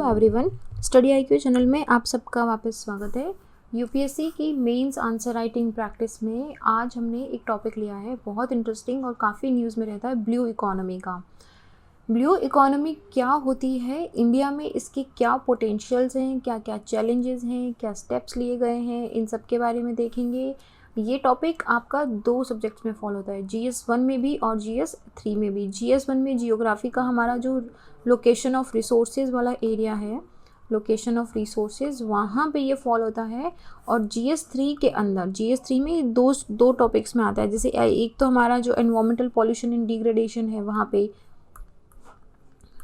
Everyone, study IQ channel में आप सबका वापस स्वागत है। यूपीएससी की मेंस आंसर राइटिंग प्रैक्टिस में आज हमने एक टॉपिक लिया है बहुत इंटरेस्टिंग और काफ़ी न्यूज़ में रहता है, ब्लू इकोनॉमी का। ब्लू इकोनॉमी क्या होती है, इंडिया में इसके क्या पोटेंशियल्स हैं, क्या क्या चैलेंजेस हैं, क्या स्टेप्स लिए गए हैं, इन सब के बारे में देखेंगे। ये टॉपिक आपका 2 सब्जेक्ट्स में फॉलो होता है, GS1 में भी और GS3 में भी। GS1 में जियोग्राफी का हमारा जो लोकेशन ऑफ रिसोर्सेज वाला एरिया है, लोकेशन ऑफ रिसोर्सेज, वहाँ पे ये फॉलो होता है। और GS3 के अंदर, GS3 में दो टॉपिक्स में आता है। जैसे एक तो हमारा जो एनवायरमेंटल पॉल्यूशन एंड डिग्रेडेशन है वहाँ पे,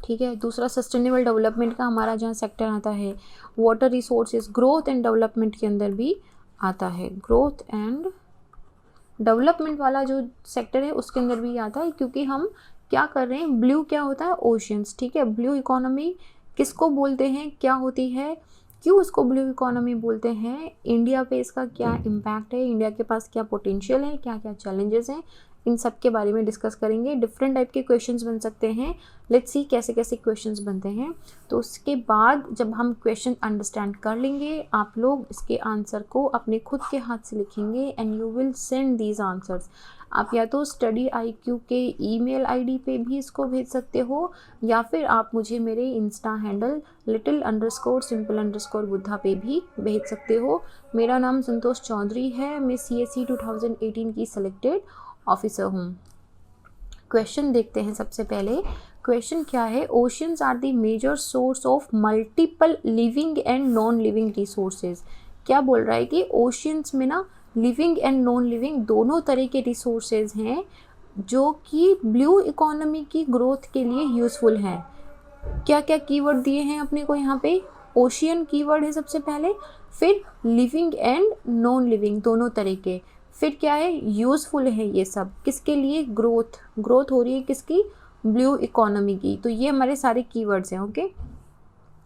ठीक है। दूसरा सस्टेनेबल डेवलपमेंट का हमारा जहाँ सेक्टर आता है, water resources, growth and development के अंदर भी आता है। ग्रोथ एंड डेवलपमेंट वाला जो सेक्टर है उसके अंदर भी आता है, क्योंकि हम क्या कर रहे हैं, ब्लू क्या होता है, ओशियंस, ठीक है। ब्लू इकोनॉमी किसको बोलते हैं, क्या होती है, क्यों इसको ब्लू इकोनॉमी बोलते हैं, इंडिया पे इसका क्या इम्पैक्ट है, इंडिया के पास क्या पोटेंशियल है, क्या क्या चैलेंजेस हैं, इन सब के बारे में डिस्कस करेंगे। डिफरेंट टाइप के क्वेश्चंस बन सकते हैं, लेट्स सी कैसे कैसे क्वेश्चंस बनते हैं। तो उसके बाद जब हम क्वेश्चन अंडरस्टैंड कर लेंगे, आप लोग इसके आंसर को अपने खुद के हाथ से लिखेंगे and you will send these answers. आप या तो स्टडी आईक्यू के ईमेल आईडी पे भी इसको भेज सकते हो, या फिर आप मुझे मेरे इंस्टा हैंडल little_simple_बुद्धा पे भी भेज सकते हो। मेरा नाम संतोष चौधरी है, मैं CSE 2018 की सिलेक्टेड ऑफिसर हूँ। क्वेश्चन देखते हैं। सबसे पहले क्वेश्चन क्या है, oceans are the major source of multiple living and non living resources. क्या बोल रहा है कि ओशियंस में ना लिविंग एंड नॉन लिविंग दोनों तरह के रिसोर्सेज हैं जो कि ब्लू इकोनॉमी की ग्रोथ के लिए यूज़फुल हैं। क्या क्या कीवर्ड दिए हैं अपने को यहाँ पे, ओशियन कीवर्ड है सबसे पहले, फिर लिविंग एंड नॉन लिविंग दोनों तरह के, फिर क्या है, यूज़फुल है। ये सब किसके लिए, ग्रोथ हो रही है किसकी, ब्लू इकोनॉमी की। तो ये हमारे सारे कीवर्ड्स हैं, ओके।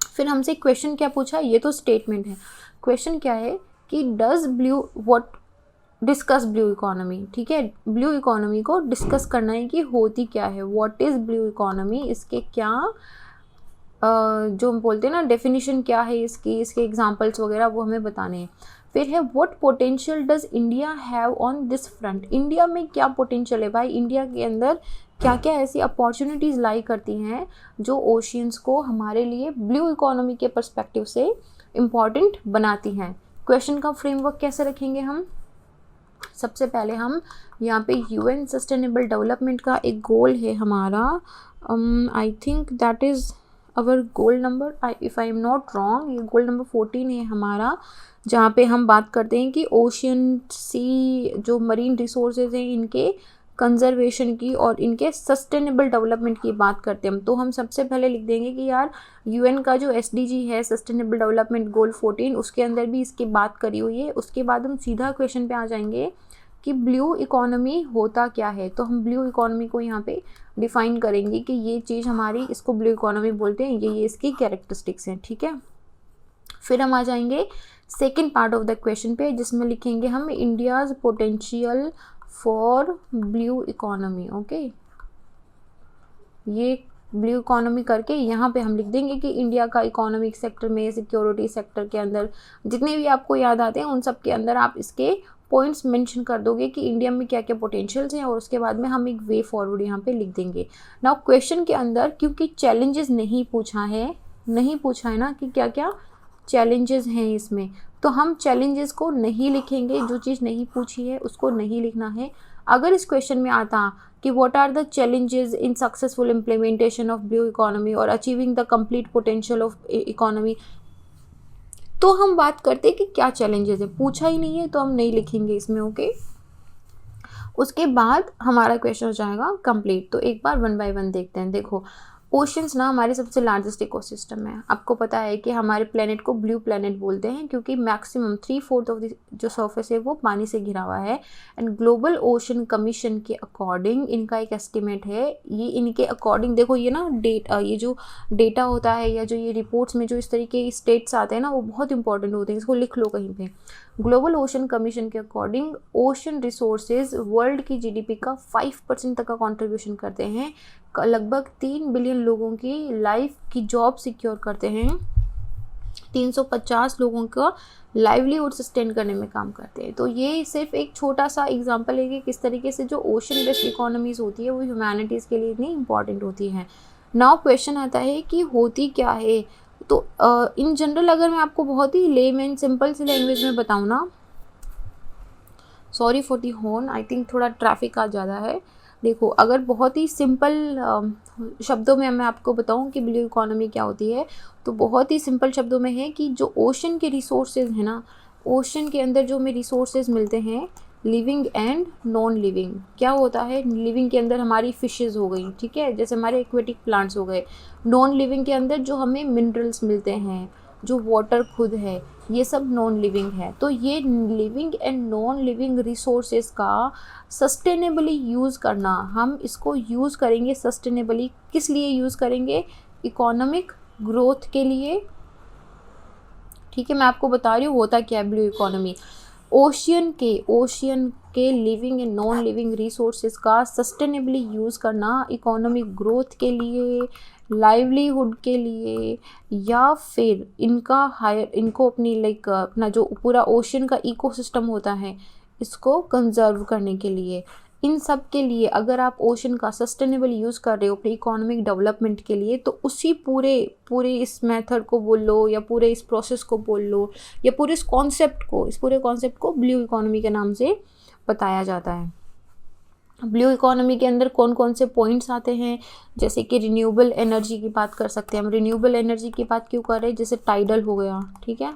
फिर हमसे क्वेश्चन क्या पूछा, ये तो स्टेटमेंट है। क्वेश्चन क्या है कि डिस्कस ब्लू इकोनॉमी, ठीक है। ब्लू इकोनॉमी को डिस्कस करना है कि होती क्या है, व्हाट इज़ ब्लू इकोनॉमी, इसके क्या जो हम बोलते हैं ना डेफिनेशन क्या है इसके एग्जांपल्स वगैरह वो हमें बताने हैं। फिर है what potential does India have on this front, India में क्या पोटेंशियल है भाई, इंडिया के अंदर क्या क्या ऐसी अपॉर्चुनिटीज़ लाई करती हैं जो ओशियंस को हमारे लिए ब्लू इकोनॉमी के पर्सपेक्टिव से इम्पॉर्टेंट बनाती हैं। क्वेश्चन का फ्रेमवर्क कैसे रखेंगे हम, सबसे पहले हम यहाँ पे UN सस्टेनेबल डेवलपमेंट का एक गोल है हमारा, I think that is our goal number, if I am not wrong, ये गोल नंबर 14 है हमारा, जहाँ पे हम बात करते हैं कि ओशियन सी जो मरीन रिसोर्सेज हैं इनके कंजर्वेशन की और इनके सस्टेनेबल डेवलपमेंट की बात करते हैं हम। तो हम सबसे पहले लिख देंगे कि यार UN का जो SDG है, सस्टेनेबल डेवलपमेंट गोल 14, उसके अंदर भी इसकी बात करी हुई है। उसके बाद हम सीधा क्वेश्चन पे आ जाएंगे कि ब्लू इकोनॉमी होता क्या है। तो हम ब्लू इकोनॉमी को यहाँ पे डिफाइन करेंगे कि ये चीज़ हमारी, इसको ब्लू इकोनॉमी बोलते हैं, ये इसकी कैरेक्टरिस्टिक्स हैं, ठीक है। फिर हम आ जाएंगे second part of the question पे, जिसमें लिखेंगे हम India's potential for blue economy, okay. ये ब्लू इकोनॉमी करके यहाँ पे हम लिख देंगे कि इंडिया का इकोनॉमिक सेक्टर में, सिक्योरिटी सेक्टर के अंदर जितने भी आपको याद आते हैं उन सब के अंदर आप इसके पॉइंट्स मेंशन कर दोगे कि इंडिया में क्या क्या पोटेंशियल्स हैं, और उसके बाद में हम एक वे फॉरवर्ड यहाँ पे लिख देंगे। नाउ क्वेश्चन के अंदर क्योंकि चैलेंजेस नहीं पूछा है ना कि क्या क्या चैलेंजेस हैं इसमें, तो हम चैलेंजेस को नहीं लिखेंगे, जो चीज़ नहीं पूछी है उसको नहीं लिखना है। अगर इस क्वेश्चन में आता कि what are the challenges in successful implementation of blue economy और achieving the complete potential of economy, तो हम बात करते हैं कि क्या चैलेंजेस है, पूछा ही नहीं है तो हम नहीं लिखेंगे इसमें, ओके। उसके बाद हमारा क्वेश्चन हो जाएगा कंप्लीट। तो एक बार 1 बाय 1 देखते हैं। देखो, ओशियंस ना हमारे सबसे लार्जेस्ट इकोसिस्टम है। आपको पता है कि हमारे प्लेनेट को ब्लू प्लेनेट बोलते हैं क्योंकि मैक्सिमम 3/4 ऑफ जो सरफेस है वो पानी से घिरा हुआ है। एंड ग्लोबल ओशन कमीशन के अकॉर्डिंग इनका एक एस्टिमेट है, ये इनके अकॉर्डिंग, देखो ये ना ये जो डेटा होता है या जो ये रिपोर्ट्स में जो इस तरीके के स्टेट्स आते हैं ना वो बहुत इंपॉर्टेंट होते हैं, इसको लिख लो कहीं पे। ग्लोबल ओशन कमीशन के अकॉर्डिंग ओशन रिसोर्सेज वर्ल्ड की जीडीपी का 5% तक का कंट्रीब्यूशन करते हैं, लगभग 3 बिलियन लोगों की लाइफ की जॉब सिक्योर करते हैं, 350 लोगों का लाइवलीहुड सस्टेन करने में काम करते हैं। तो ये सिर्फ एक छोटा सा एग्जांपल है कि किस तरीके से जो ओशन बेस्ड इकोनॉमीज होती है वो ह्यूमैनिटीज़ के लिए इतनी इंपॉर्टेंट होती हैं। नाउ क्वेश्चन आता है कि होती क्या है। तो इन जनरल अगर मैं आपको बहुत ही लेमैन सिंपल सी लैंग्वेज में बताऊँ ना, sorry for the horn, I think थोड़ा ट्रैफिक आज ज़्यादा है। देखो, अगर बहुत ही सिंपल शब्दों में मैं आपको बताऊं कि ब्लू इकोनॉमी क्या होती है, तो बहुत ही सिंपल शब्दों में है कि जो ओशन के रिसोर्सेज हैं ना, ओशन के अंदर जो हमें रिसोर्सेज मिलते हैं, लिविंग एंड नॉन लिविंग। क्या होता है, लिविंग के अंदर हमारी फिशेज़ हो गई, ठीक है, जैसे हमारे एक्वेटिक प्लांट्स हो गए। नॉन लिविंग के अंदर जो हमें मिनरल्स मिलते हैं, जो वाटर खुद है, ये सब नॉन लिविंग है। तो ये living and non living resources का सस्टेनेबली यूज़ करना, हम इसको यूज़ करेंगे सस्टेनेबली। किस लिए यूज़ करेंगे? इकोनॉमिक ग्रोथ के लिए, ठीक है। मैं आपको बता रही हूँ होता क्या है ब्लू इकोनॉमी। ओशियन के living and non living resources का सस्टेनेबली यूज़ करना इकोनॉमिक ग्रोथ के लिए, लाइवलीहुड के लिए, या फिर इनको अपनी अपना जो पूरा ओशियन का इकोसिस्टम होता है इसको कंजर्व करने के लिए। इन सब के लिए अगर आप ओशन का सस्टेनेबल यूज़ कर रहे हो अपने इकोनॉमिक डेवलपमेंट के लिए, तो उसी पूरे इस मेथड को बोल लो, या पूरे इस प्रोसेस को बोल लो, या पूरे इस पूरे कॉन्सेप्ट को ब्लू इकोनॉमी के नाम से बताया जाता है। ब्लू इकोनॉमी के अंदर कौन कौन से पॉइंट्स आते हैं, जैसे कि रिन्यूएबल एनर्जी की बात कर सकते हैं हम। रिन्यूएबल एनर्जी की बात क्यों कर रहे हैं? जैसे टाइडल हो गया, ठीक है,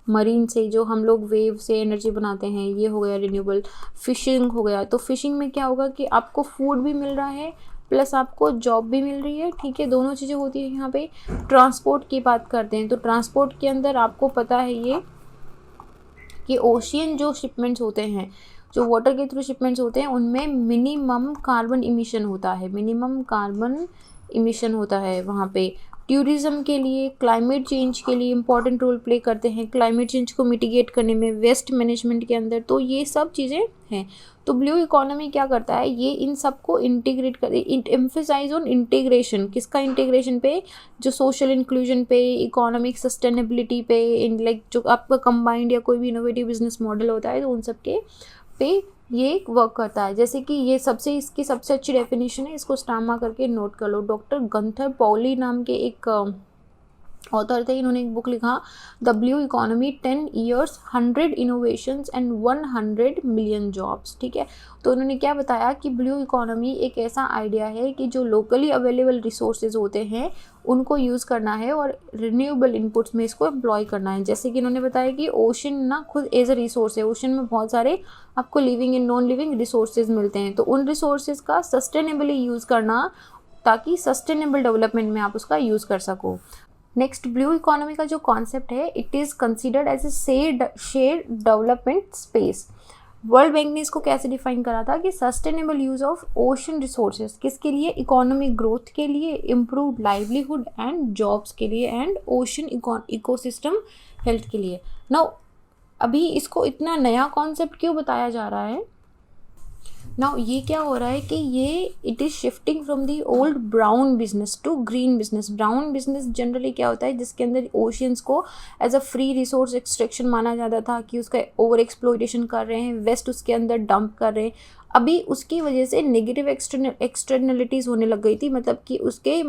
मरीन से जो हम लोग वेव से एनर्जी बनाते हैं, ये हो गया रिन्यूएबल। फिशिंग हो गया, तो फिशिंग में क्या होगा कि आपको फूड भी मिल रहा है प्लस आपको जॉब भी मिल रही है, ठीक है, दोनों चीज़ें होती है यहाँ पे। ट्रांसपोर्ट की बात करते हैं, तो ट्रांसपोर्ट के अंदर आपको पता है ये कि ओशियन जो शिपमेंट्स होते हैं, जो वाटर के थ्रू शिपमेंट्स होते हैं, उनमें मिनिमम कार्बन इमिशन होता है वहाँ पे। टूरिज़्म के लिए, क्लाइमेट चेंज के लिए इंपॉर्टेंट रोल प्ले करते हैं, क्लाइमेट चेंज को मिटिगेट करने में, वेस्ट मैनेजमेंट के अंदर, तो ये सब चीज़ें हैं। तो ब्लू इकोनॉमी क्या करता है, ये इन सबको इंटीग्रेट कर, एम्फेसाइज ऑन इंटीग्रेशन। किसका इंटीग्रेशन पे? जो सोशल इंक्लूजन पे, इकोनॉमिक सस्टेनेबिलिटी पे, इन जो आपका कंबाइंड या कोई भी इनोवेटिव बिजनेस मॉडल होता है, तो उन सब के पे ये वर्क करता है। जैसे कि ये इसकी सबसे अच्छी डेफिनेशन है, इसको स्टामा करके नोट कर लो। डॉक्टर गंथर पॉली नाम के एक ऑथर थे, इन्होंने एक बुक लिखा, the blue economy 10 years 100 innovations and 100 million jobs, ठीक है। तो उन्होंने क्या बताया कि ब्लू इकोनॉमी एक ऐसा आइडिया है कि जो लोकली अवेलेबल रिसोर्सेज होते हैं उनको यूज़ करना है और रिन्यूएबल इनपुट्स में इसको एम्प्लॉय करना है। जैसे कि इन्होंने बताया कि ओशन ना खुद एज अ रिसोर्स है, ओशन में बहुत सारे आपको living and non living resources मिलते हैं, तो उन रिसोर्सेज का सस्टेनेबली यूज़ करना, ताकि सस्टेनेबल डेवलपमेंट में आप उसका यूज़ कर सको। नेक्स्ट, ब्लू इकोनॉमी का जो कॉन्सेप्ट है, it is considered as a share development space. World bank ने इसको कैसे डिफाइन करा था कि sustainable use of ocean resources, किसके लिए? इकोनॉमिक ग्रोथ के लिए, इम्प्रूव लाइवलीहुड एंड जॉब्स के लिए, एंड ओशन इकोसिस्टम हेल्थ के लिए। नाउ अभी इसको इतना नया कॉन्सेप्ट क्यों बताया जा रहा है? नाउ ये क्या हो रहा है कि ये it is shifting from the old brown business to green business. Brown business generally क्या होता है, जिसके अंदर ओशियंस को as a free resource extraction माना जाता था कि उसका ओवर एक्सप्लॉइटेशन कर रहे हैं, वेस्ट उसके अंदर डंप कर रहे हैं। अभी उसकी वजह से नेगेटिव एक्सटर्नलिटीज़ होने लग गई थी, मतलब कि उसके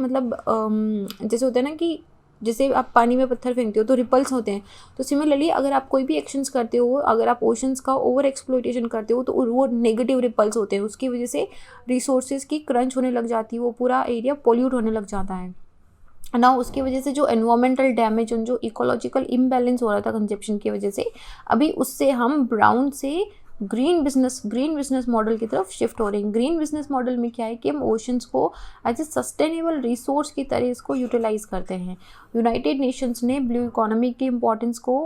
जैसे होता है ना कि जैसे आप पानी में पत्थर फेंकते हो तो रिपल्स होते हैं, तो सिमिलरली अगर आप कोई भी एक्शंस करते हो, अगर आप ओशंस का ओवर एक्सप्लॉइटेशन करते हो, तो वो नेगेटिव रिपल्स होते हैं। उसकी वजह से रिसोर्सेज की क्रंच होने लग जाती है, वो पूरा एरिया पोल्यूट होने लग जाता है ना। उसकी वजह से जो एनवायरमेंटल डैमेज, जो इकोलॉजिकल इम्बैलेंस हो रहा था कंजप्शन की वजह से, अभी उससे हम ब्राउन से ग्रीन बिजनेस मॉडल की तरफ शिफ्ट हो रहे हैं। ग्रीन बिजनेस मॉडल में क्या है कि हम ओशंस को एज ए सस्टेनेबल रिसोर्स की तरह इसको यूटिलाइज करते हैं। यूनाइटेड नेशंस ने ब्लू इकोनॉमी की इम्पोर्टेंस को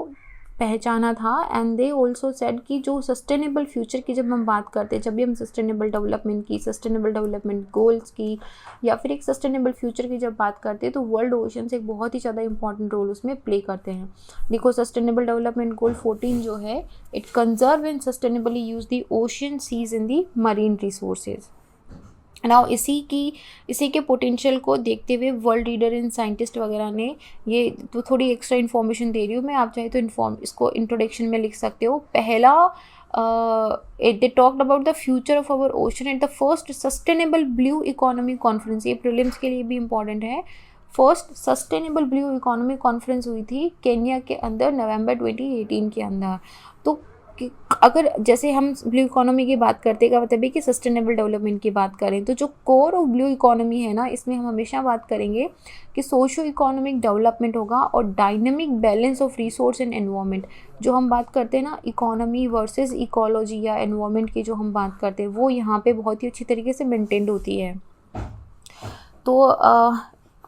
पहचाना था। एंड दे ऑल्सो सेड कि जो सस्टेनेबल फ्यूचर की जब हम बात करते हैं, जब भी हम सस्टेनेबल डेवलपमेंट की, सस्टेनेबल डेवलपमेंट गोल्स की या फिर एक सस्टेनेबल फ्यूचर की जब बात करते हैं, तो वर्ल्ड ओशंस एक बहुत ही ज़्यादा इंपॉर्टेंट रोल उसमें प्ले करते हैं। देखो सस्टेनेबल डेवलपमेंट गोल 14 जो है, it conserve and sustainably use the ocean seas in the marine resources. Now इसी के पोटेंशियल को देखते हुए वर्ल्ड लीडर इन साइंटिस्ट वगैरह ने, ये तो थोड़ी एक्स्ट्रा इन्फॉर्मेशन दे रही हूँ मैं, आप चाहे तो इसको इंट्रोडक्शन में लिख सकते हो। पहला they talked about the future of our ocean at the first sustainable blue economy conference. ये प्रीलिम्स के लिए भी इंपॉर्टेंट है। First sustainable blue economy conference हुई थी केन्या के अंदर नवंबर 2018 के अंदर। तो अगर जैसे हम ब्लू इकोनॉमी की बात करते हैं, का मतलब है कि सस्टेनेबल डेवलपमेंट की बात करें, तो जो कोर ऑफ ब्लू इकोनॉमी है ना, इसमें हम हमेशा बात करेंगे कि सोशो इकोनॉमिक डेवलपमेंट होगा और dynamic balance of resource and environment. जो हम बात करते हैं ना इकोनॉमी वर्सेस इकोलॉजी या एनवायरनमेंट की जो हम बात करते हैं, वो यहाँ पे बहुत ही अच्छी तरीके से मेंटेन्ड होती है। तो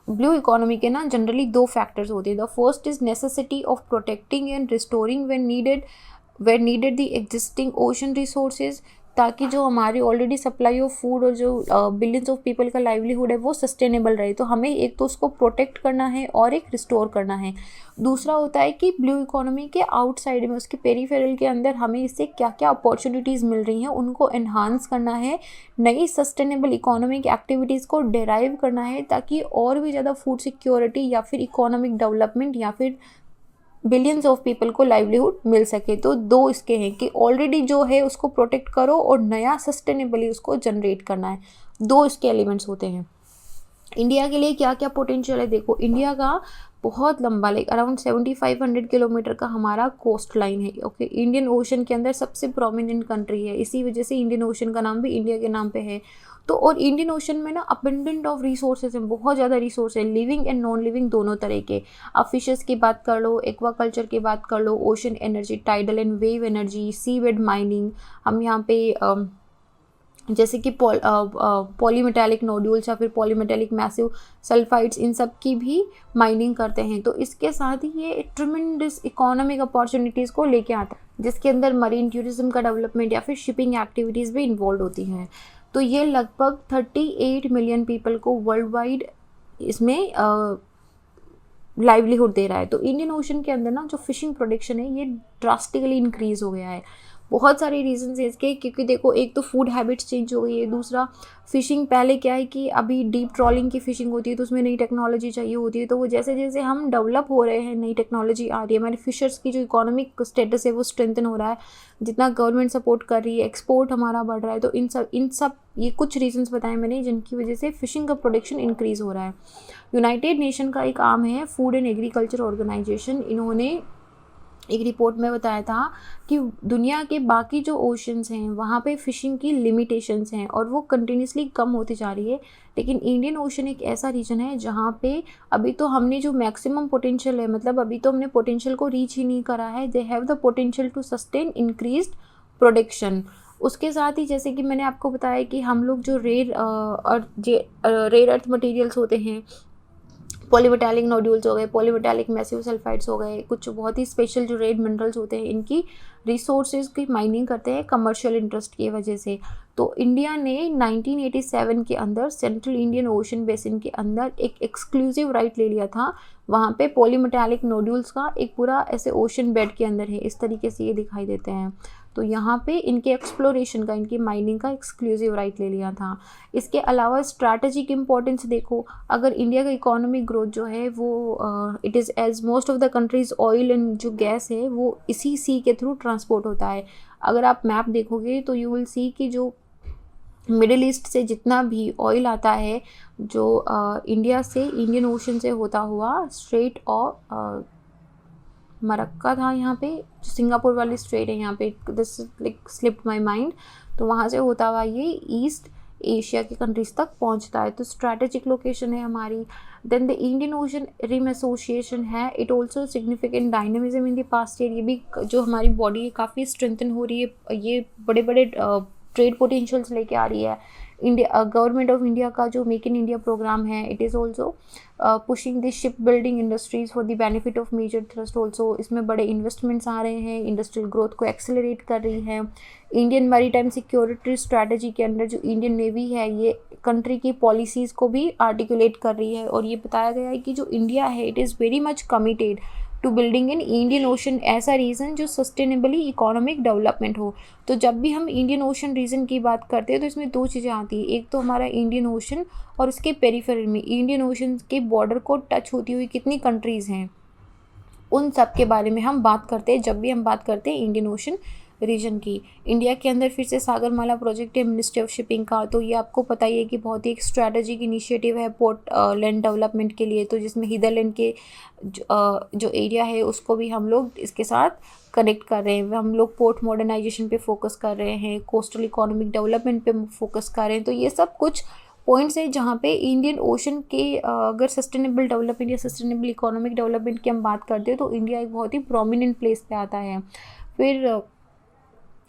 ब्लू इकोनॉमी के ना जनरली 2 फैक्टर्स होते हैं। The first is necessity of protecting and restoring when needed the existing ocean resources, ताकि जो हमारी ऑलरेडी सप्लाई ऑफ फूड और जो बिलियंस ऑफ पीपल का लाइवलीहुड है वो सस्टेनेबल रहे। तो हमें एक तो उसको प्रोटेक्ट करना है और एक रिस्टोर करना है। दूसरा होता है कि ब्लू इकोनॉमी के आउटसाइड में, उसके पेरीफेरल के अंदर हमें इससे क्या क्या अपॉर्चुनिटीज़ मिल रही हैं उनको एनहांस करना है, नई सस्टेनेबल इकोनॉमिक एक्टिविटीज़ को डेराइव करना है, ताकि और भी ज़्यादा फूड सिक्योरिटी या फिर इकोनॉमिक डेवलपमेंट या फिर बिलियंस ऑफ पीपल को लाइवलीहुड मिल सके। तो 2 इसके हैं कि ऑलरेडी जो है उसको प्रोटेक्ट करो और नया सस्टेनेबली उसको जनरेट करना है। 2 इसके एलिमेंट्स होते हैं। इंडिया के लिए क्या क्या पोटेंशियल है, देखो इंडिया का बहुत लंबा, लाइक अराउंड 7500 किलोमीटर का हमारा कोस्ट लाइन है। ओके, इंडियन ओशन के अंदर सबसे प्रोमिनेंट कंट्री है, इसी वजह से इंडियन ओशन का नाम भी इंडिया के नाम पे है। तो और इंडियन ओशन में ना अबंडेंट ऑफ रिसोर्सेज हैं, बहुत ज़्यादा रिसोर्स है, लिविंग एंड नॉन लिविंग दोनों तरह के। आप फिशेस की बात कर लो, एक्वाकल्चर की बात कर लो, ocean energy, tidal and wave energy, seaweed mining, हम यहाँ पे जैसे कि पॉलीमेटालिक नोड्यूल्स या फिर पॉलीमेटालिक मैसिव सल्फाइड्स, इन सब की भी माइनिंग करते हैं। तो इसके साथ ही ये ट्रिमेंडस इकोनॉमिक अपॉर्चुनिटीज़ को लेके आता है, जिसके अंदर मरीन टूरिज्म का डेवलपमेंट या फिर शिपिंग एक्टिविटीज़ भी इन्वॉल्व होती हैं। तो ये लगभग 38 मिलियन पीपल को वर्ल्ड वाइड इसमें लाइवलीहुड दे रहा है। तो इंडियन ओशन के अंदर ना जो फिशिंग प्रोडक्शन है ये ड्रास्टिकली इंक्रीज़ हो गया है। बहुत सारे रीजंस हैं इसके, क्योंकि देखो एक तो फूड हैबिट्स चेंज हो गई है, दूसरा फिशिंग, पहले क्या है कि अभी डीप ट्रॉलिंग की फिशिंग होती है तो उसमें नई टेक्नोलॉजी चाहिए होती है। तो वो जैसे जैसे हम डेवलप हो रहे हैं, नई टेक्नोलॉजी आ रही है, हमारे फिशर्स की जो इकोनॉमिक स्टेटस है वो स्ट्रेंथन हो रहा है, जितना गवर्नमेंट सपोर्ट कर रही है, एक्सपोर्ट हमारा बढ़ रहा है। तो इन सब ये कुछ रीजंस बताए मैंने जिनकी वजह से फिशिंग का प्रोडक्शन इंक्रीज़ हो रहा है। यूनाइटेड नेशन का एक आर्म है फूड एंड एग्रीकल्चर ऑर्गेनाइजेशन, इन्होंने एक रिपोर्ट में बताया था कि दुनिया के बाकी जो ओशंस हैं वहाँ पे फ़िशिंग की लिमिटेशंस हैं और वो कंटिन्यूसली कम होती जा रही है, लेकिन इंडियन ओशन एक ऐसा रीजन है जहाँ पे अभी तो हमने जो मैक्सिमम पोटेंशियल है, मतलब अभी तो हमने पोटेंशियल को रीच ही नहीं करा है। They have the potential to sustain increased production. उसके साथ ही जैसे कि मैंने आपको बताया कि हम लोग जो रेयर अर्थ मटेरियल्स होते हैं, पॉलीमेटालिक नोड्यूल्स हो गए, पॉलीमेटालिक मैसिव सल्फाइड्स हो गए, कुछ बहुत ही स्पेशल जो रेड मिनरल्स होते हैं, इनकी रिसोर्सेज की माइनिंग करते हैं कमर्शियल इंटरेस्ट की वजह से। तो इंडिया ने 1987 के अंदर सेंट्रल इंडियन ओशन बेसिन के अंदर एक एक्सक्लूसिव राइट ले लिया था। वहाँ पे पॉलीमेटालिक नोड्यूल्स का एक पूरा ऐसे ओशन बेड के अंदर है, इस तरीके से ये दिखाई देते हैं। तो यहाँ पे इनके एक्सप्लोरेशन का, इनकी माइनिंग का एक्सक्लूसिव राइट ले लिया था। इसके अलावा स्ट्रैटेजिक इंपॉर्टेंस देखो, अगर इंडिया का इकोनॉमिक ग्रोथ जो है वो it is as most of the countries oil and जो गैस है वो इसी सी के थ्रू ट्रांसपोर्ट होता है। अगर आप मैप देखोगे तो यू विल सी कि जो मिडिल ईस्ट से जितना भी ऑयल आता है जो इंडिया से, इंडियन ओशन से होता हुआ, स्ट्रेट ऑफ मरक्का था यहाँ पे, सिंगापुर वाली स्ट्रेट है यहाँ पे, this like slipped my mind, तो वहाँ से होता हुआ ये ईस्ट एशिया के कंट्रीज तक पहुँचता है। तो स्ट्रैटेजिक लोकेशन है हमारी। Then the Indian Ocean Rim Association है, it also significant dynamism in the past year. ये भी जो हमारी बॉडी काफ़ी स्ट्रेंथन हो रही है, ये बड़े बड़े ट्रेड पोटेंशियल्स लेके आ रही है। इंडिया गवर्नमेंट ऑफ इंडिया का जो मेक इन इंडिया प्रोग्राम है, it is also pushing the ship building industries for the benefit of major thrust also. इसमें बड़े इन्वेस्टमेंट्स आ रहे हैं, इंडस्ट्रियल ग्रोथ को एक्सेलरेट कर रही है। इंडियन मैरीटाइम सिक्योरिटी स्ट्रैटेजी के अंडर जो इंडियन नेवी है, ये कंट्री की पॉलिसीज़ को भी आर्टिकुलेट कर रही है, और ये बताया गया है कि जो इंडिया है, it is very much committed to building in Indian ocean ऐसा रीजन जो सस्टेनेबली इकोनॉमिक डेवलपमेंट हो। तो जब भी हम इंडियन ओशन रीजन की बात करते हैं तो इसमें दो चीज़ें आती हैं, एक तो हमारा इंडियन ओशन और उसके पेरिफेरल में इंडियन ओशन के बॉर्डर को टच होती हुई कितनी कंट्रीज़ हैं, उन सब के बारे में हम बात करते हैं जब भी हम बात करते हैं इंडियन ओशन रीजन की। इंडिया के अंदर फिर से सागरमाला प्रोजेक्ट है मिनिस्ट्री ऑफ शिपिंग का, तो ये आपको पता ही है कि बहुत ही एक स्ट्रैटेजिक इनिशिएटिव है पोर्ट लैंड डेवलपमेंट के लिए, तो जिसमें हिदरलैंड के जो एरिया है उसको भी हम लोग इसके साथ कनेक्ट कर रहे हैं। हम लोग पोर्ट मॉडर्नाइजेशन पे फोकस कर रहे हैं, कोस्टल इकोनॉमिक डेवलपमेंट पे फोकस कर रहे हैं। तो ये सब कुछ पॉइंट्स है जहाँ पे इंडियन ओशन के अगर सस्टेनेबल डेवलपमेंट या सस्टेनेबल इकोनॉमिक डेवलपमेंट की हम बात करते हैं तो इंडिया एक बहुत ही प्रोमिनेंट प्लेस पे आता है। फिर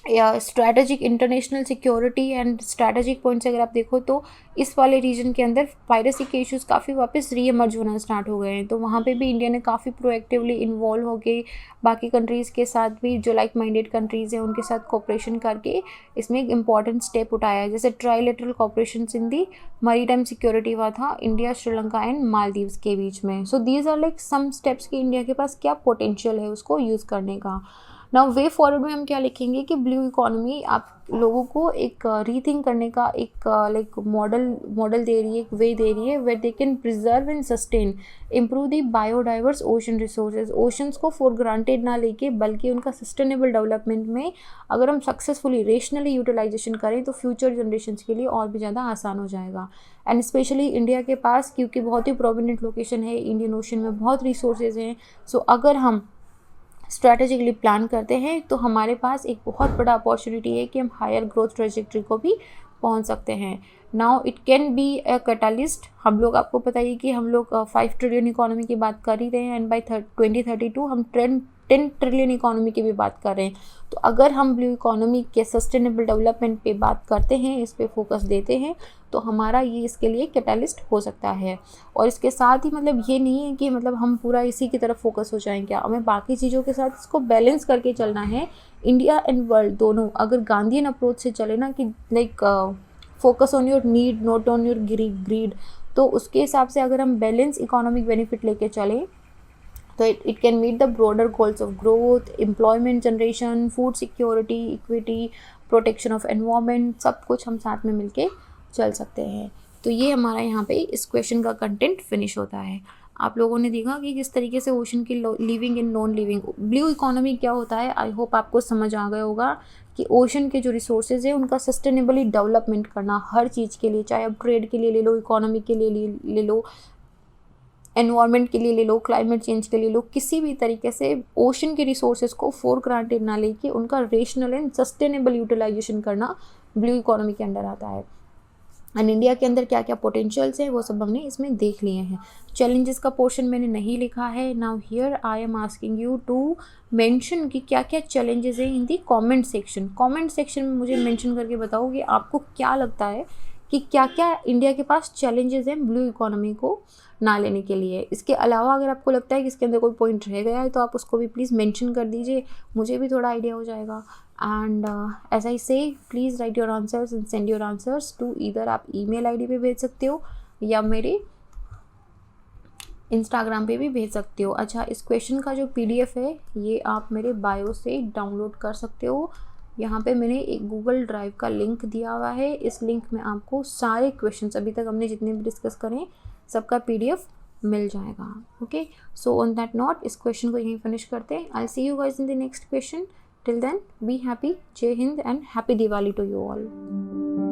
या strategic international security and strategic points अगर आप देखो तो इस वाले रीजन के अंदर पायरेसी के इश्यूज़ काफ़ी वापस रीएमर्ज होना स्टार्ट हो गए हैं, तो वहाँ पे भी इंडिया ने काफ़ी प्रोएक्टिवली इन्वॉल्व होके बाकी कंट्रीज़ के साथ भी जो लाइक माइंडेड कंट्रीज़ हैं उनके साथ कोऑपरेशन करके इसमें एक इम्पॉर्टेंट स्टेप उठाया है। जैसे trilateral cooperation in the maritime security हुआ था इंडिया, श्रीलंका एंड मालदीव्स के बीच में। So these are like some steps कि इंडिया के पास क्या पोटेंशियल है उसको यूज़ करने का। नाउ वे फॉरवर्ड में हम क्या लिखेंगे कि ब्लू इकोनॉमी आप लोगों को एक रीथिंक करने का एक लाइक मॉडल दे रही है, एक वे दे रही है where they can preserve and sustain improve the biodiverse ocean resources. Oceans को फॉर ग्रांटेड ना लेके बल्कि उनका सस्टेनेबल डेवलपमेंट में अगर हम सक्सेसफुली रेशनली यूटिलाइजेशन करें तो फ्यूचर जनरेशन्स के लिए और भी ज़्यादा आसान हो जाएगा। एंड स्पेशली इंडिया के पास क्योंकि बहुत ही प्रोमिनेंट लोकेशन है, इंडियन ओशन में बहुत रिसोर्सेज हैं, सो अगर हम स्ट्रैटेजिकली प्लान करते हैं तो हमारे पास एक बहुत बड़ा अपॉर्चुनिटी है कि हम हायर ग्रोथ ट्रेजेक्ट्री को भी पहुंच सकते हैं। Now it can be a catalyst. हम लोग आपको पता ही कि हम लोग 5 ट्रिलियन इकोनॉमी की बात कर ही रहे हैं एंड बाई 2032 हम 10 ट्रिलियन इकोनॉमी की भी बात कर रहे हैं। तो अगर हम ब्लू इकोनॉमी के सस्टेनेबल डेवलपमेंट पे बात करते हैं, इस पे फोकस देते हैं, तो हमारा ये इसके लिए कैटलिस्ट हो सकता है। और इसके साथ ही मतलब ये नहीं है कि मतलब हम पूरा इसी की तरफ फोकस हो जाएंगे, हमें बाकी चीज़ों के साथ इसको बैलेंस करके चलना है। इंडिया एंड वर्ल्ड दोनों अगर गांधीयन अप्रोच से चले ना कि like focus on your need not on your greed, तो उसके हिसाब से अगर हम बैलेंस इकोनॉमिक बेनिफिट लेके चलें तो it can meet the broader goals of growth, employment generation, food security, equity, protection of environment, सब कुछ हम साथ में मिलके चल सकते हैं। तो ये हमारा यहाँ पे इस क्वेश्चन का कंटेंट फिनिश होता है। आप लोगों ने देखा कि किस तरीके से ओशन की living and non living blue economy क्या होता है। आई होप आपको समझ आ गया होगा कि ओशन के जो रिसोर्सेज है उनका सस्टेनेबली डेवलपमेंट करना हर चीज़ के लिए, चाहे आप ट्रेड के लिए ले लो, इकोनॉमी के लिए ले लो, एनवायरनमेंट के लिए ले लो, क्लाइमेट चेंज के लिए लो, किसी भी तरीके से ओशन के रिसोर्सेज को फॉर ग्रांटेड ना लेके उनका रेशनल एंड सस्टेनेबल यूटिलाइजेशन करना ब्लू इकोनॉमी के अंडर आता है। एंड इंडिया के अंदर क्या क्या पोटेंशियल्स हैं वो सब हमने इसमें देख लिए हैं। चैलेंजेस का पोर्शन मैंने नहीं लिखा है। Now here I am asking you to mention कि क्या क्या चैलेंजेस हैं in the comment section. Comment section में मुझे मेंशन करके बताओ कि आपको क्या लगता है कि क्या क्या इंडिया के पास चैलेंजेस हैं ब्लू इकोनॉमी को ना लेने के लिए। इसके अलावा अगर आपको लगता है कि इसके अंदर कोई पॉइंट रह गया है तो आप उसको भी प्लीज़ मेंशन कर दीजिए, मुझे भी थोड़ा आइडिया हो जाएगा। And as I say please write your answers and send your answers to either आप ईमेल आईडी पे भेज सकते हो या मेरे इंस्टाग्राम पे भी भेज सकते हो। अच्छा, इस क्वेश्चन का जो PDF है ये आप मेरे बायो से डाउनलोड कर सकते हो। यहाँ पे मैंने एक गूगल ड्राइव का लिंक दिया हुआ है, इस लिंक में आपको सारे क्वेश्चंस अभी तक हमने जितने भी डिस्कस करें सबका PDF मिल जाएगा। Okay, so on that note इस क्वेश्चन को यहीं फिनिश करते हैं। I see you guys in the next question. Till then be happy, जय हिंद and happy Diwali to you all.